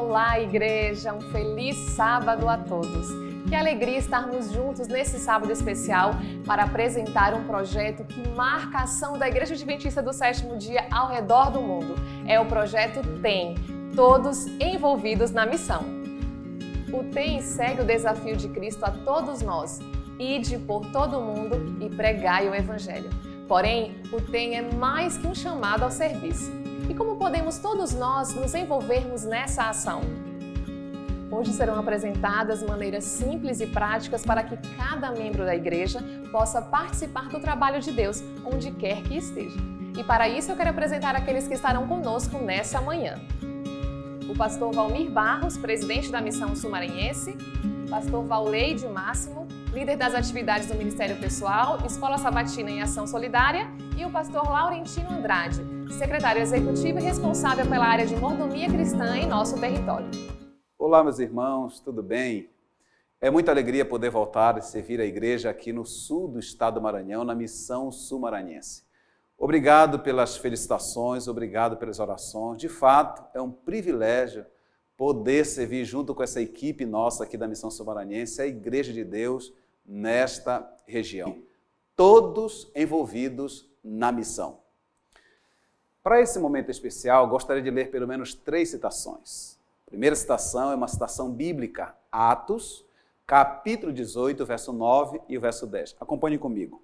Olá, igreja! Um feliz sábado a todos! Que alegria estarmos juntos nesse sábado especial para apresentar um projeto que marca a ação da Igreja Adventista do Sétimo Dia ao redor do mundo. É o projeto TEM, todos envolvidos na missão. O TEM segue o desafio de Cristo a todos nós: ide por todo o mundo e pregai o Evangelho. Porém, o TEM é mais que um chamado ao serviço. E como podemos todos nós nos envolvermos nessa ação? Hoje serão apresentadas maneiras simples e práticas para que cada membro da igreja possa participar do trabalho de Deus, onde quer que esteja. E para isso eu quero apresentar aqueles que estarão conosco nessa manhã. O pastor Valmir Barros, presidente da Missão Sul-Maranhense, pastor Valleide Máximo, líder das atividades do Ministério Pessoal, Escola Sabatina em Ação Solidária, e o pastor Laurentino Andrade, secretário executivo e responsável pela área de mordomia cristã em nosso território. Olá, meus irmãos, tudo bem? É muita alegria poder voltar e servir a igreja aqui no sul do estado do Maranhão, na Missão Sul-Maranhense. Obrigado pelas felicitações, obrigado pelas orações. De fato, é um privilégio poder servir junto com essa equipe nossa aqui da Missão Sul-Maranhense, a Igreja de Deus nesta região. Todos envolvidos na missão. Para esse momento especial, gostaria de ler pelo menos 3 citações. A primeira citação é uma citação bíblica, Atos, capítulo 18, verso 9 e o verso 10. Acompanhe comigo.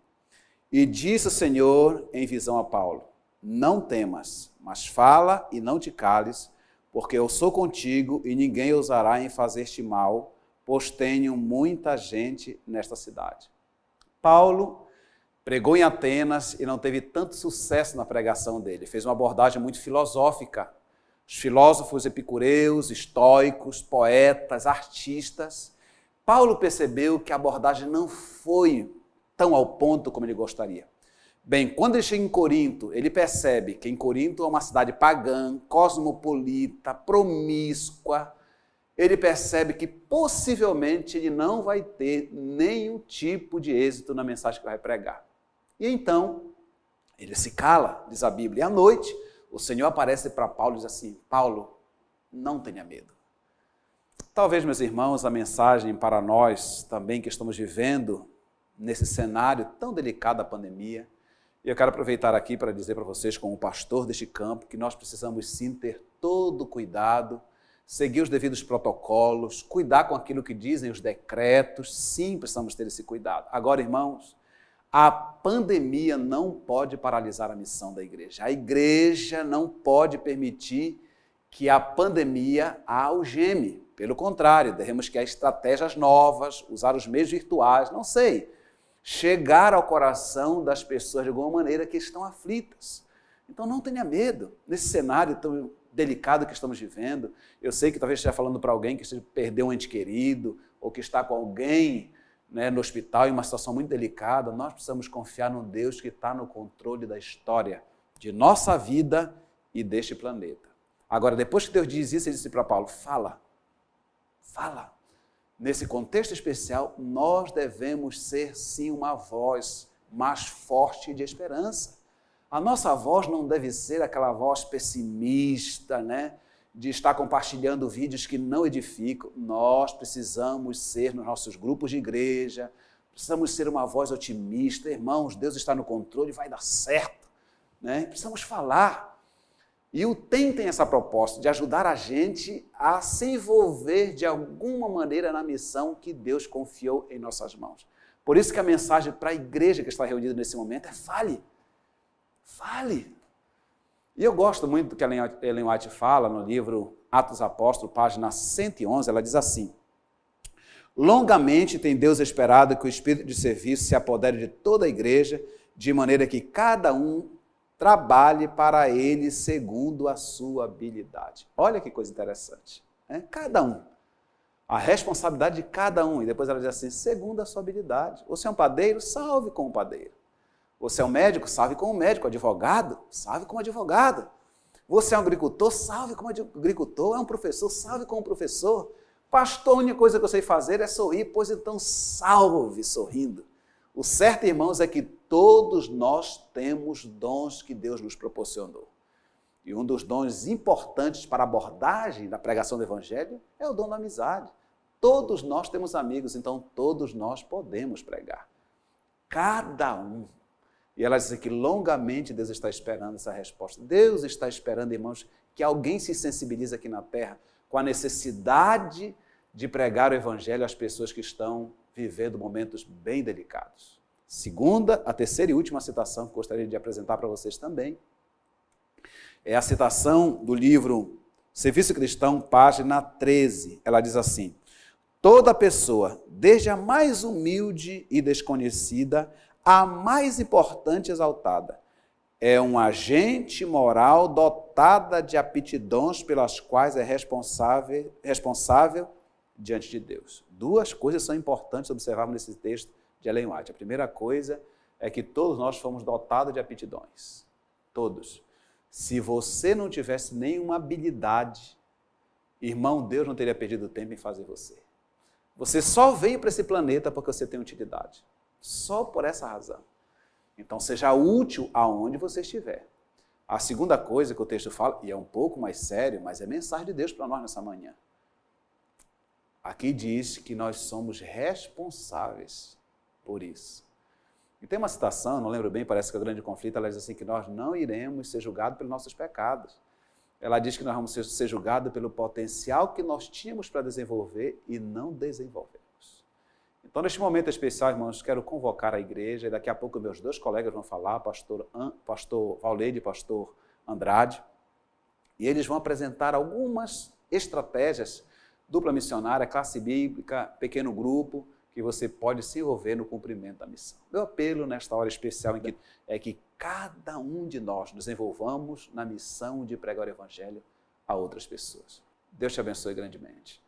E disse o Senhor em visão a Paulo: não temas, mas fala e não te cales, porque eu sou contigo e ninguém ousará em fazer-te mal, pois tenho muita gente nesta cidade. Paulo pregou em Atenas e não teve tanto sucesso na pregação dele. Fez uma abordagem muito filosófica. Os filósofos epicureus, estoicos, poetas, artistas. Paulo percebeu que a abordagem não foi tão ao ponto como ele gostaria. Bem, quando ele chega em Corinto, ele percebe que em Corinto é uma cidade pagã, cosmopolita, promíscua. Ele percebe que possivelmente ele não vai ter nenhum tipo de êxito na mensagem que vai pregar. E então, ele se cala, diz a Bíblia. E à noite, o Senhor aparece para Paulo e diz assim: Paulo, não tenha medo. Talvez, meus irmãos, a mensagem para nós também que estamos vivendo nesse cenário tão delicado da pandemia. E eu quero aproveitar aqui para dizer para vocês, como pastor deste campo, que nós precisamos sim ter todo o cuidado, seguir os devidos protocolos, cuidar com aquilo que dizem os decretos. Sim, precisamos ter esse cuidado. Agora, irmãos, a pandemia não pode paralisar a missão da igreja. A igreja não pode permitir que a pandemia a algeme. Pelo contrário, devemos criar estratégias novas, usar os meios virtuais, não sei, chegar ao coração das pessoas de alguma maneira que estão aflitas. Então não tenha medo. Nesse cenário tão delicado que estamos vivendo, eu sei que talvez esteja falando para alguém que perdeu um ente querido, ou que está com alguém no hospital em uma situação muito delicada. Nós precisamos confiar no Deus que está no controle da história, de nossa vida e deste planeta. Agora, depois que Deus diz isso, ele disse para Paulo: fala. Nesse contexto especial, nós devemos ser sim uma voz mais forte de esperança. A nossa voz não deve ser aquela voz pessimista, de estar compartilhando vídeos que não edificam. Nós precisamos ser, nos nossos grupos de igreja, precisamos ser uma voz otimista. Irmãos, Deus está no controle, vai dar certo. Precisamos falar. E o TEM tem essa proposta de ajudar a gente a se envolver de alguma maneira na missão que Deus confiou em nossas mãos. Por isso que a mensagem para a igreja que está reunida nesse momento é: fale. Fale. E eu gosto muito do que a Ellen White fala no livro Atos Apóstolos, página 111, ela diz assim: longamente tem Deus esperado que o espírito de serviço se apodere de toda a igreja, de maneira que cada um trabalhe para ele segundo a sua habilidade. Olha que coisa interessante. Cada um. A responsabilidade de cada um. E depois ela diz assim: segundo a sua habilidade. Você é um padeiro? Salve como padeiro. Você é um médico? Salve como médico. Advogado? Salve como advogado. Você é um agricultor? Salve como agricultor. É um professor? Salve como professor. Pastor, a única coisa que eu sei fazer é sorrir, pois então salve sorrindo. O certo, irmãos, é que todos nós temos dons que Deus nos proporcionou. E um dos dons importantes para a abordagem da pregação do Evangelho é o dom da amizade. Todos nós temos amigos, então todos nós podemos pregar. Cada um. E ela diz que longamente Deus está esperando essa resposta. Deus está esperando, irmãos, que alguém se sensibilize aqui na terra com a necessidade de pregar o Evangelho às pessoas que estão vivendo momentos bem delicados. A terceira e última citação que gostaria de apresentar para vocês também é a citação do livro Serviço Cristão, página 13. Ela diz assim: toda pessoa, desde a mais humilde e desconhecida, a mais importante e exaltada, é um agente moral dotada de aptidões pelas quais é responsável diante de Deus. Duas coisas são importantes observarmos nesse texto de Ellen White. A primeira coisa é que todos nós fomos dotados de aptidões. Todos. Se você não tivesse nenhuma habilidade, irmão, Deus não teria perdido tempo em fazer você. Você só veio para esse planeta porque você tem utilidade. Só por essa razão. Então, seja útil aonde você estiver. A segunda coisa que o texto fala, e é um pouco mais sério, mas é mensagem de Deus para nós nessa manhã. Aqui diz que nós somos responsáveis por isso. E tem uma citação, não lembro bem, parece que é o Grande Conflito, ela diz assim, que nós não iremos ser julgados pelos nossos pecados. Ela diz que nós vamos ser julgados pelo potencial que nós tínhamos para desenvolver e não desenvolvemos. Então, neste momento especial, irmãos, quero convocar a igreja, e daqui a pouco meus dois colegas vão falar, pastor Valleide e pastor Andrade, e eles vão apresentar algumas estratégias, dupla missionária, classe bíblica, pequeno grupo, que você pode se envolver no cumprimento da missão. Meu apelo nesta hora especial é que cada um de nós nos envolvamos na missão de pregar o Evangelho a outras pessoas. Deus te abençoe grandemente.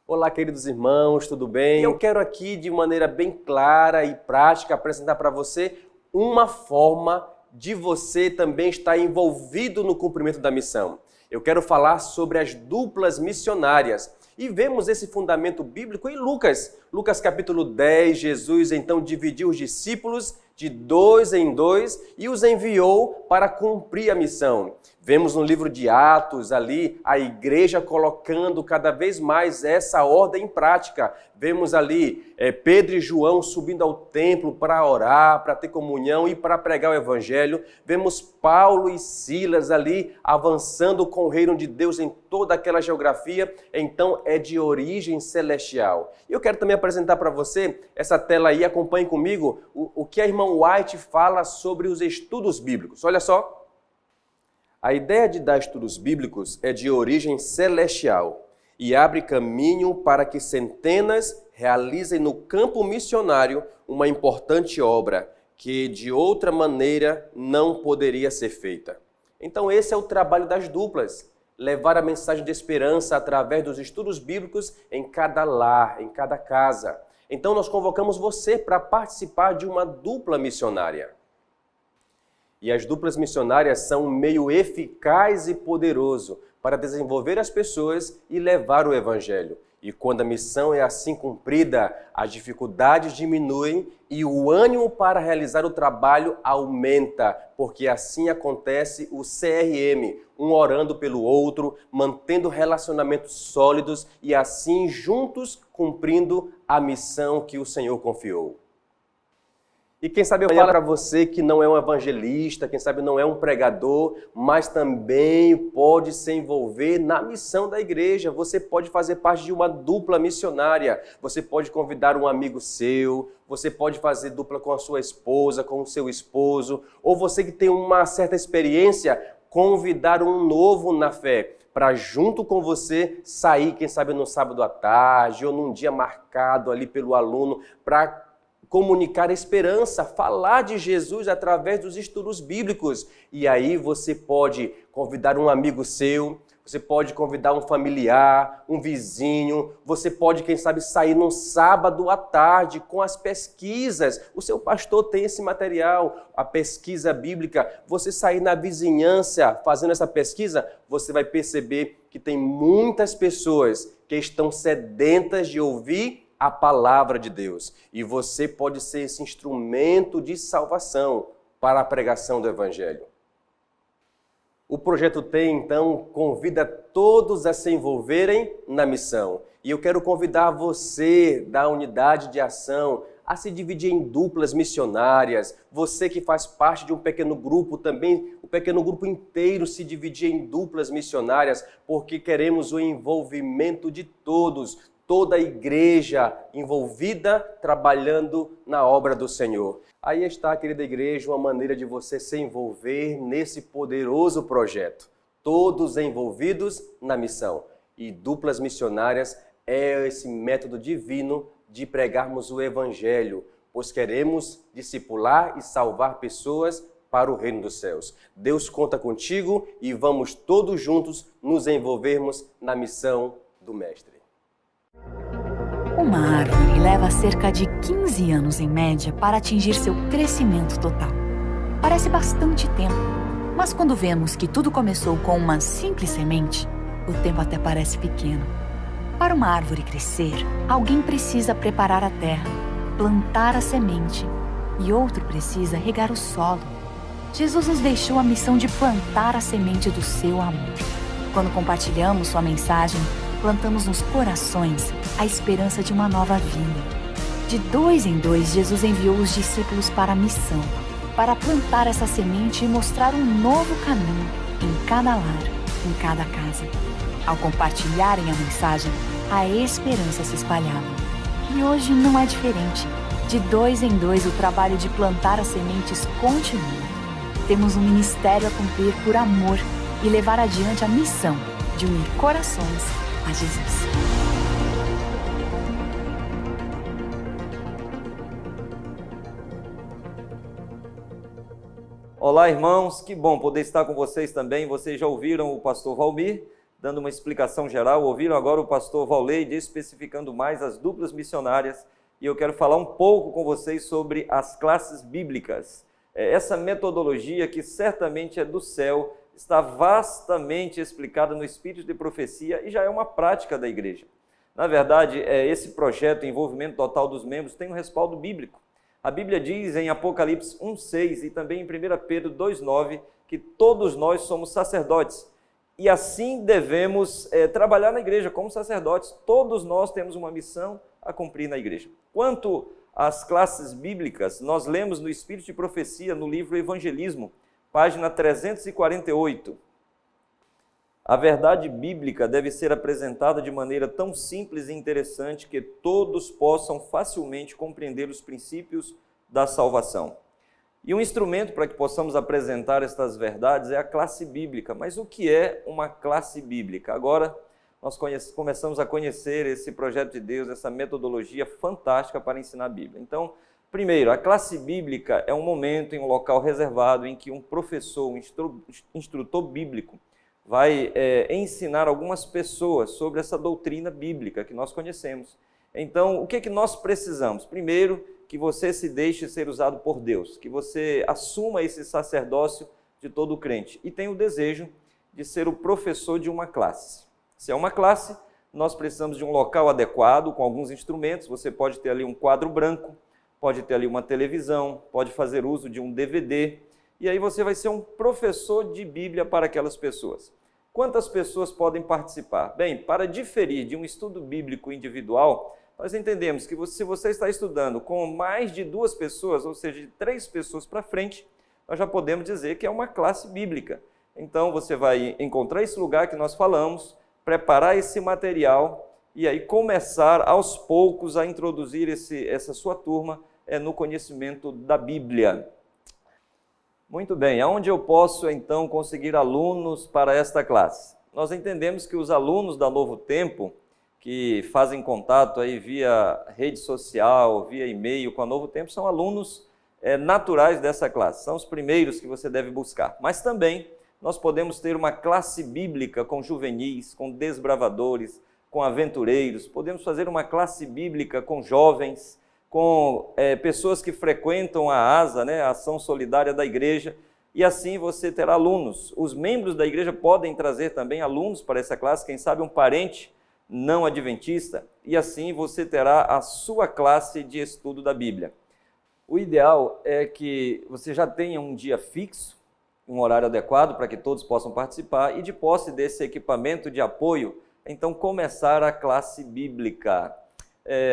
Olá, queridos irmãos, tudo bem? Eu quero aqui, de maneira bem clara e prática, apresentar para você uma forma de você também estar envolvido no cumprimento da missão. Eu quero falar sobre as duplas missionárias. E vemos esse fundamento bíblico em Lucas. Lucas capítulo 10, Jesus então dividiu os discípulos de 2 em 2 e os enviou para cumprir a missão. Vemos no livro de Atos ali a igreja colocando cada vez mais essa ordem em prática. Vemos ali Pedro e João subindo ao templo para orar, para ter comunhão e para pregar o evangelho. Vemos Paulo e Silas ali avançando com o reino de Deus em toda aquela geografia. Então é de origem celestial. E eu quero também apresentar para você essa tela aí, acompanhe comigo o que a irmã White fala sobre os estudos bíblicos. Olha só. A ideia de dar estudos bíblicos é de origem celestial e abre caminho para que centenas realizem no campo missionário uma importante obra que de outra maneira não poderia ser feita. Então esse é o trabalho das duplas, levar a mensagem de esperança através dos estudos bíblicos em cada lar, em cada casa. Então nós convocamos você para participar de uma dupla missionária. E as duplas missionárias são um meio eficaz e poderoso para desenvolver as pessoas e levar o evangelho. E quando a missão é assim cumprida, as dificuldades diminuem e o ânimo para realizar o trabalho aumenta, porque assim acontece o CRM, um orando pelo outro, mantendo relacionamentos sólidos e assim juntos cumprindo a missão que o Senhor confiou. E quem sabe eu falo para você que não é um evangelista, quem sabe não é um pregador, mas também pode se envolver na missão da igreja. Você pode fazer parte de uma dupla missionária. Você pode convidar um amigo seu, você pode fazer dupla com a sua esposa, com o seu esposo, ou você que tem uma certa experiência, convidar um novo na fé, para junto com você sair, quem sabe no sábado à tarde, ou num dia marcado ali pelo aluno, para comunicar esperança, falar de Jesus através dos estudos bíblicos. E aí você pode convidar um amigo seu, você pode convidar um familiar, um vizinho, você pode, quem sabe, sair num sábado à tarde com as pesquisas. O seu pastor tem esse material, a pesquisa bíblica. Você sair na vizinhança fazendo essa pesquisa, você vai perceber que tem muitas pessoas que estão sedentas de ouvir a palavra de Deus. E você pode ser esse instrumento de salvação para a pregação do Evangelho. O Projeto T, então, convida todos a se envolverem na missão. E eu quero convidar você da unidade de ação a se dividir em duplas missionárias. Você que faz parte de um pequeno grupo também, o pequeno grupo inteiro se dividir em duplas missionárias, porque queremos o envolvimento de todos, toda a igreja envolvida trabalhando na obra do Senhor. Aí está, querida igreja, uma maneira de você se envolver nesse poderoso projeto. Todos envolvidos na missão. E duplas missionárias é esse método divino de pregarmos o Evangelho, pois queremos discipular e salvar pessoas para o reino dos céus. Deus conta contigo e vamos todos juntos nos envolvermos na missão do Mestre. Uma árvore leva cerca de 15 anos em média para atingir seu crescimento total. Parece bastante tempo, mas quando vemos que tudo começou com uma simples semente, o tempo até parece pequeno. Para uma árvore crescer, alguém precisa preparar a terra, plantar a semente, e outro precisa regar o solo. Jesus nos deixou a missão de plantar a semente do seu amor. Quando compartilhamos sua mensagem, plantamos nos corações a esperança de uma nova vida. De 2 em 2, Jesus enviou os discípulos para a missão, para plantar essa semente e mostrar um novo caminho em cada lar, em cada casa. Ao compartilharem a mensagem, a esperança se espalhava. E hoje não é diferente. De 2 em 2, o trabalho de plantar as sementes continua. Temos um ministério a cumprir por amor e levar adiante a missão de unir corações a Jesus. Olá, irmãos, que bom poder estar com vocês também. Vocês já ouviram o pastor Valmir dando uma explicação geral, ouviram agora o pastor Valleide especificando mais as duplas missionárias, e eu quero falar um pouco com vocês sobre as classes bíblicas. Essa metodologia que certamente é do céu, está vastamente explicada no Espírito de Profecia e já é uma prática da igreja. Na verdade, esse projeto, envolvimento total dos membros, tem um respaldo bíblico. A Bíblia diz em Apocalipse 1,6 e também em 1 Pedro 2,9 que todos nós somos sacerdotes e assim devemos trabalhar na igreja como sacerdotes. Todos nós temos uma missão a cumprir na igreja. Quanto às classes bíblicas, nós lemos no Espírito de Profecia, no livro Evangelismo, página 348. A verdade bíblica deve ser apresentada de maneira tão simples e interessante que todos possam facilmente compreender os princípios da salvação. E um instrumento para que possamos apresentar estas verdades é a classe bíblica. Mas o que é uma classe bíblica? Agora nós começamos a conhecer esse projeto de Deus, essa metodologia fantástica para ensinar a Bíblia. Então, primeiro, a classe bíblica é um momento em um local reservado em que um professor, um instrutor bíblico, vai ensinar algumas pessoas sobre essa doutrina bíblica que nós conhecemos. Então, o que é que nós precisamos? Primeiro, que você se deixe ser usado por Deus, que você assuma esse sacerdócio de todo crente e tenha o desejo de ser o professor de uma classe. Se é uma classe, nós precisamos de um local adequado, com alguns instrumentos. Você pode ter ali um quadro branco, pode ter ali uma televisão, pode fazer uso de um DVD, e aí você vai ser um professor de Bíblia para aquelas pessoas. Quantas pessoas podem participar? Bem, para diferir de um estudo bíblico individual, nós entendemos que se você está estudando com mais de 2 pessoas, ou seja, de 3 pessoas para frente, nós já podemos dizer que é uma classe bíblica. Então você vai encontrar esse lugar que nós falamos, preparar esse material e aí começar aos poucos a introduzir essa sua turma no conhecimento da Bíblia. Muito bem, aonde eu posso então conseguir alunos para esta classe? Nós entendemos que os alunos da Novo Tempo, que fazem contato aí via rede social, via e-mail com a Novo Tempo, são alunos naturais dessa classe, são os primeiros que você deve buscar. Mas também nós podemos ter uma classe bíblica com juvenis, com desbravadores, com aventureiros, podemos fazer uma classe bíblica com jovens, com pessoas que frequentam a ASA, a Ação Solidária da Igreja, e assim você terá alunos. Os membros da igreja podem trazer também alunos para essa classe, quem sabe um parente não adventista, e assim você terá a sua classe de estudo da Bíblia. O ideal é que você já tenha um dia fixo, um horário adequado para que todos possam participar e, de posse desse equipamento de apoio, então começar a classe bíblica.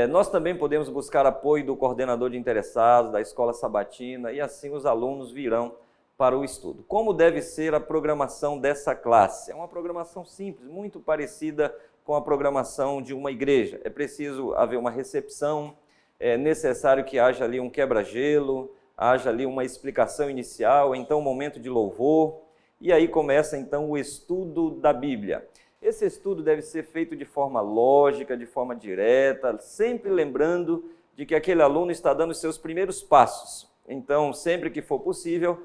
Nós também podemos buscar apoio do coordenador de interessados, da escola sabatina, e assim os alunos virão para o estudo. Como deve ser a programação dessa classe? É uma programação simples, muito parecida com a programação de uma igreja. É preciso haver uma recepção, é necessário que haja ali um quebra-gelo, haja ali uma explicação inicial, então um momento de louvor, e aí começa então o estudo da Bíblia. Esse estudo deve ser feito de forma lógica, de forma direta, sempre lembrando de que aquele aluno está dando os seus primeiros passos. Então, sempre que for possível,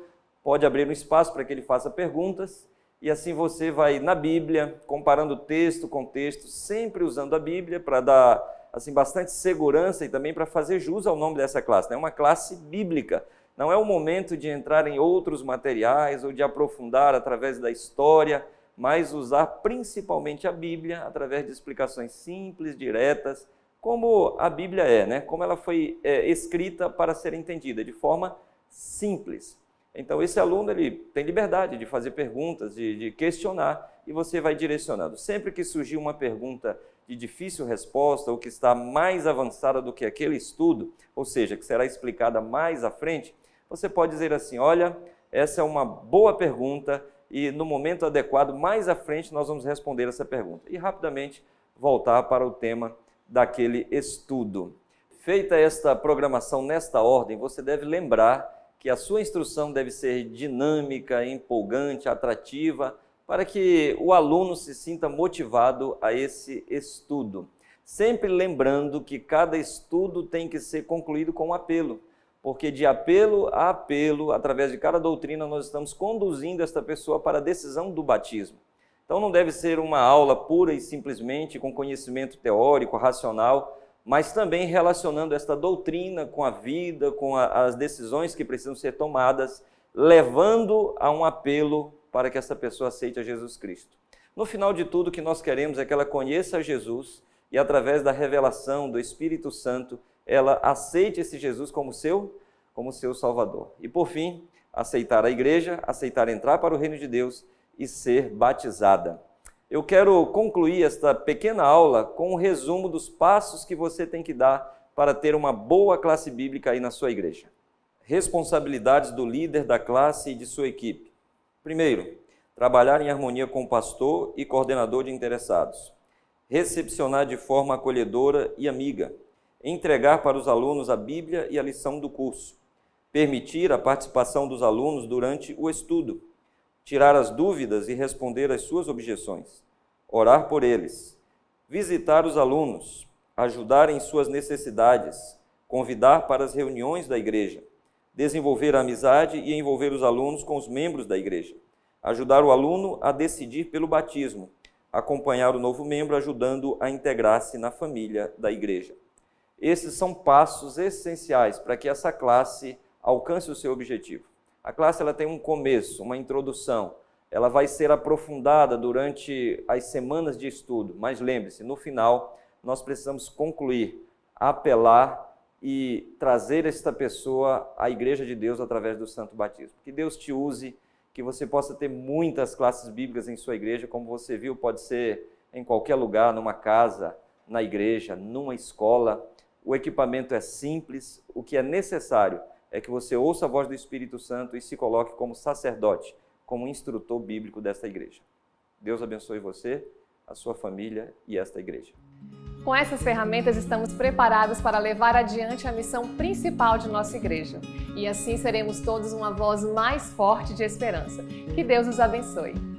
pode abrir um espaço para que ele faça perguntas, e assim você vai na Bíblia, comparando texto com texto, sempre usando a Bíblia para dar assim, bastante segurança e também para fazer jus ao nome dessa classe. É uma classe bíblica. Não é o momento de entrar em outros materiais ou de aprofundar através da história, mas usar principalmente a Bíblia através de explicações simples, diretas, como a Bíblia é, como ela foi escrita para ser entendida, de forma simples. Então esse aluno ele tem liberdade de fazer perguntas, de questionar, e você vai direcionando. Sempre que surgir uma pergunta de difícil resposta ou que está mais avançada do que aquele estudo, ou seja, que será explicada mais à frente, você pode dizer assim, olha, essa é uma boa pergunta e no momento adequado, mais à frente, nós vamos responder essa pergunta. E rapidamente voltar para o tema daquele estudo. Feita esta programação nesta ordem, você deve lembrar que a sua instrução deve ser dinâmica, empolgante, atrativa, para que o aluno se sinta motivado a esse estudo. Sempre lembrando que cada estudo tem que ser concluído com um apelo, porque de apelo a apelo, através de cada doutrina, nós estamos conduzindo esta pessoa para a decisão do batismo. Então não deve ser uma aula pura e simplesmente com conhecimento teórico, racional, mas também relacionando esta doutrina com a vida, com as decisões que precisam ser tomadas, levando a um apelo para que essa pessoa aceite a Jesus Cristo. No final de tudo, o que nós queremos é que ela conheça Jesus e, através da revelação do Espírito Santo, ela aceite esse Jesus como seu Salvador. E, por fim, aceitar a igreja, aceitar entrar para o reino de Deus e ser batizada. Eu quero concluir esta pequena aula com um resumo dos passos que você tem que dar para ter uma boa classe bíblica aí na sua igreja. Responsabilidades do líder da classe e de sua equipe. Primeiro, trabalhar em harmonia com o pastor e coordenador de interessados. Recepcionar de forma acolhedora e amiga. Entregar para os alunos a Bíblia e a lição do curso. Permitir a participação dos alunos durante o estudo. Tirar as dúvidas e responder às suas objeções. Orar por eles. Visitar os alunos. Ajudar em suas necessidades. Convidar para as reuniões da igreja. Desenvolver a amizade e envolver os alunos com os membros da igreja. Ajudar o aluno a decidir pelo batismo. Acompanhar o novo membro ajudando a integrar-se na família da igreja. Esses são passos essenciais para que essa classe alcance o seu objetivo. A classe ela tem um começo, uma introdução. Ela vai ser aprofundada durante as semanas de estudo, mas lembre-se, no final nós precisamos concluir, apelar e trazer esta pessoa à Igreja de Deus através do Santo Batismo. Que Deus te use, que você possa ter muitas classes bíblicas em sua igreja, como você viu, pode ser em qualquer lugar, numa casa, na igreja, numa escola. O equipamento é simples, o que é necessário é que você ouça a voz do Espírito Santo e se coloque como sacerdote, como instrutor bíblico desta igreja. Deus abençoe você, a sua família e esta igreja. Com essas ferramentas, estamos preparados para levar adiante a missão principal de nossa igreja. E assim seremos todos uma voz mais forte de esperança. Que Deus os abençoe.